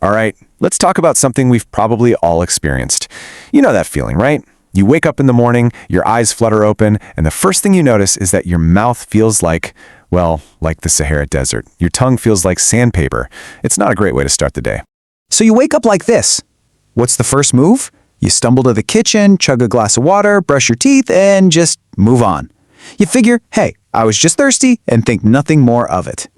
All right, let's talk about something we've probably all experienced. You know that feeling, right? You wake up in the morning, your eyes flutter open, and the first thing you notice is that your mouth feels like, well, like the Sahara Desert. Your tongue feels like sandpaper. It's not a great way to start the day. So you wake up like this. What's the first move? You stumble to the kitchen, chug a glass of water, brush your teeth, and just move on. You figure, hey, I was just thirsty, and think nothing more of it.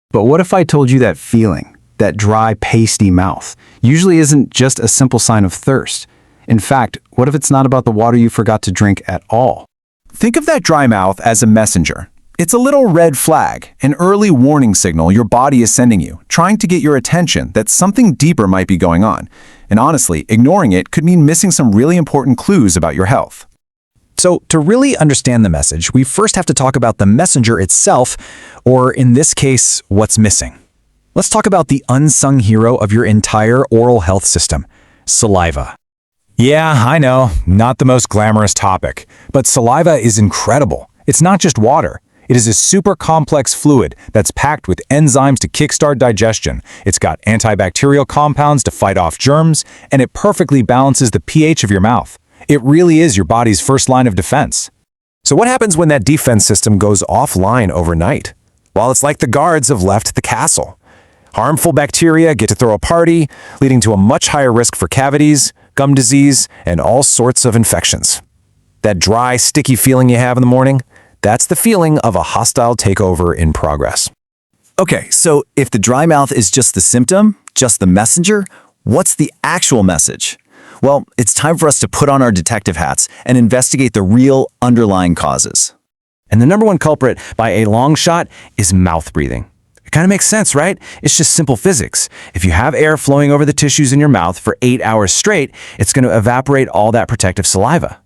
But what if I told you that feeling, that dry, pasty mouth, usually isn't just a simple sign of thirst? In fact, what if it's not about the water you forgot to drink at all? Think of that dry mouth as a messenger. It's a little red flag, an early warning signal your body is sending you, trying to get your attention that something deeper might be going on. And honestly, ignoring it could mean missing some really important clues about your health. So, to really understand the message, we first have to talk about the messenger itself, or in this case, what's missing. Let's talk about the unsung hero of your entire oral health system, saliva. Yeah, I know, not the most glamorous topic, but saliva is incredible. It's not just water. It is a super complex fluid that's packed with enzymes to kickstart digestion. It's got antibacterial compounds to fight off germs, and it perfectly balances the pH of your mouth. It really is your body's first line of defense. So what happens when that defense system goes offline overnight? Well, it's like the guards have left the castle. Harmful bacteria get to throw a party, leading to a much higher risk for cavities, gum disease, and all sorts of infections. That dry, sticky feeling you have in the morning? That's the feeling of a hostile takeover in progress. Okay, so if the dry mouth is just the symptom, just the messenger, what's the actual message? Well, it's time for us to put on our detective hats and investigate the real underlying causes. And the number one culprit, by a long shot, is mouth breathing. It kind of makes sense, right? It's just simple physics. If you have air flowing over the tissues in your mouth for 8 hours straight, it's going to evaporate all that protective saliva.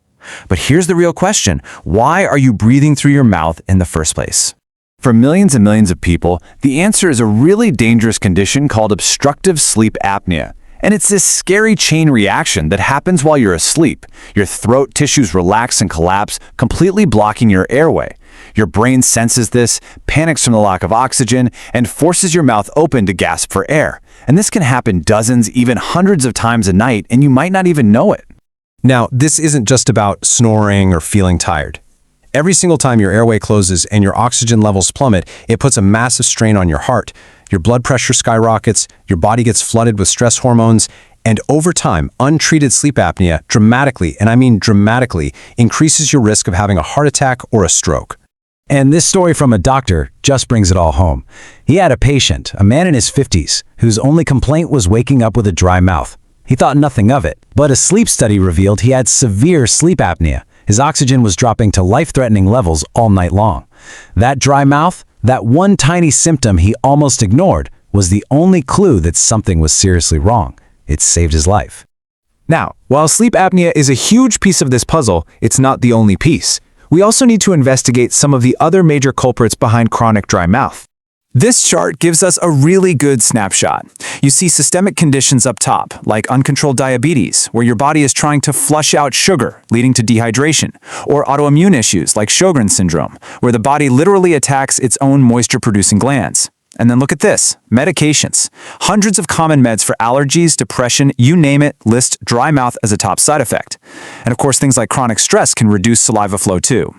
But here's the real question. Why are you breathing through your mouth in the first place? For millions and millions of people, the answer is a really dangerous condition called obstructive sleep apnea. And it's this scary chain reaction that happens while you're asleep. Your throat tissues relax and collapse, completely blocking your airway. Your brain senses this, panics from the lack of oxygen, and forces your mouth open to gasp for air. And this can happen dozens, even hundreds of times a night, and you might not even know it. Now, this isn't just about snoring or feeling tired. Every single time your airway closes and your oxygen levels plummet, it puts a massive strain on your heart. Your blood pressure skyrockets, your body gets flooded with stress hormones, and over time, untreated sleep apnea dramatically, and I mean dramatically, increases your risk of having a heart attack or a stroke. And this story from a doctor just brings it all home. He had a patient, a man in his 50s, whose only complaint was waking up with a dry mouth. He thought nothing of it, but a sleep study revealed he had severe sleep apnea. His oxygen was dropping to life-threatening levels all night long. That dry mouth, that one tiny symptom he almost ignored, was the only clue that something was seriously wrong. It saved his life. Now, while sleep apnea is a huge piece of this puzzle, it's not the only piece. We also need to investigate some of the other major culprits behind chronic dry mouth. This chart gives us a really good snapshot. You see systemic conditions up top, like uncontrolled diabetes, where your body is trying to flush out sugar, leading to dehydration, or autoimmune issues like Sjogren's syndrome, where the body literally attacks its own moisture-producing glands. And then look at this, medications. Hundreds of common meds for allergies, depression, you name it, list dry mouth as a top side effect. And of course, things like chronic stress can reduce saliva flow too.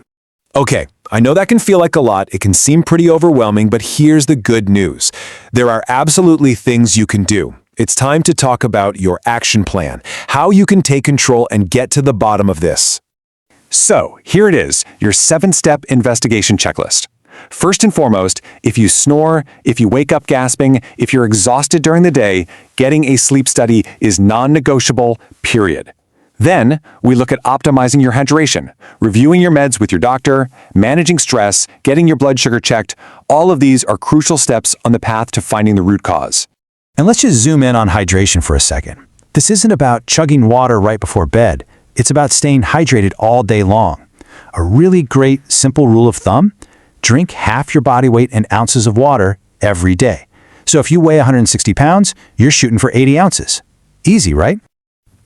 Okay, I know that can feel like a lot, it can seem pretty overwhelming, but here's the good news. There are absolutely things you can do. It's time to talk about your action plan, how you can take control and get to the bottom of this. So, here it is, your 7-step investigation checklist. First and foremost, if you snore, if you wake up gasping, if you're exhausted during the day, getting a sleep study is non-negotiable, period. Then, we look at optimizing your hydration, reviewing your meds with your doctor, managing stress, getting your blood sugar checked. All of these are crucial steps on the path to finding the root cause. And let's just zoom in on hydration for a second. This isn't about chugging water right before bed. It's about staying hydrated all day long. A really great, simple rule of thumb: drink half your body weight in ounces of water every day. So if you weigh 160 pounds, you're shooting for 80 ounces. Easy, right?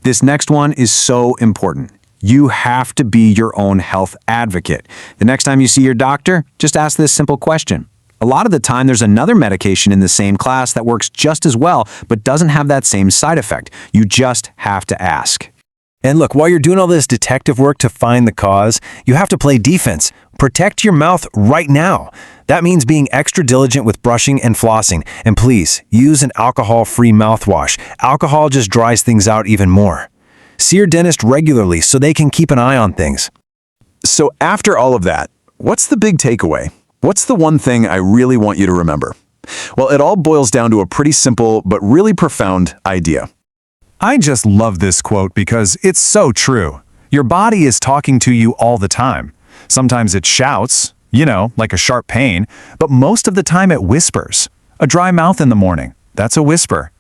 This next one is so important. You have to be your own health advocate. The next time you see your doctor, just ask this simple question. A lot of the time, there's another medication in the same class that works just as well, but doesn't have that same side effect. You just have to ask. And look, while you're doing all this detective work to find the cause, you have to play defense. Protect your mouth right now. That means being extra diligent with brushing and flossing. And please, use an alcohol-free mouthwash. Alcohol just dries things out even more. See your dentist regularly so they can keep an eye on things. So after all of that, what's the big takeaway? What's the one thing I really want you to remember? Well, it all boils down to a pretty simple but really profound idea. I just love this quote because it's so true. Your body is talking to you all the time. Sometimes it shouts, like a sharp pain, but most of the time it whispers. A dry mouth in the morning, that's a whisper.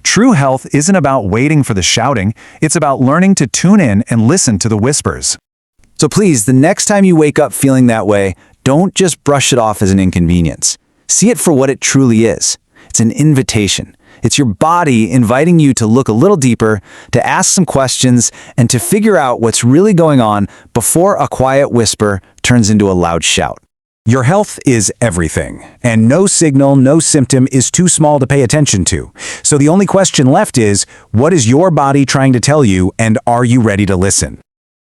True health isn't about waiting for the shouting, it's about learning to tune in and listen to the whispers. So please, the next time you wake up feeling that way, don't just brush it off as an inconvenience. See it for what it truly is. It's an invitation. It's your body inviting you to look a little deeper, to ask some questions, and to figure out what's really going on before a quiet whisper turns into a loud shout. Your health is everything, and no signal, no symptom is too small to pay attention to. So the only question left is, what is your body trying to tell you, and are you ready to listen?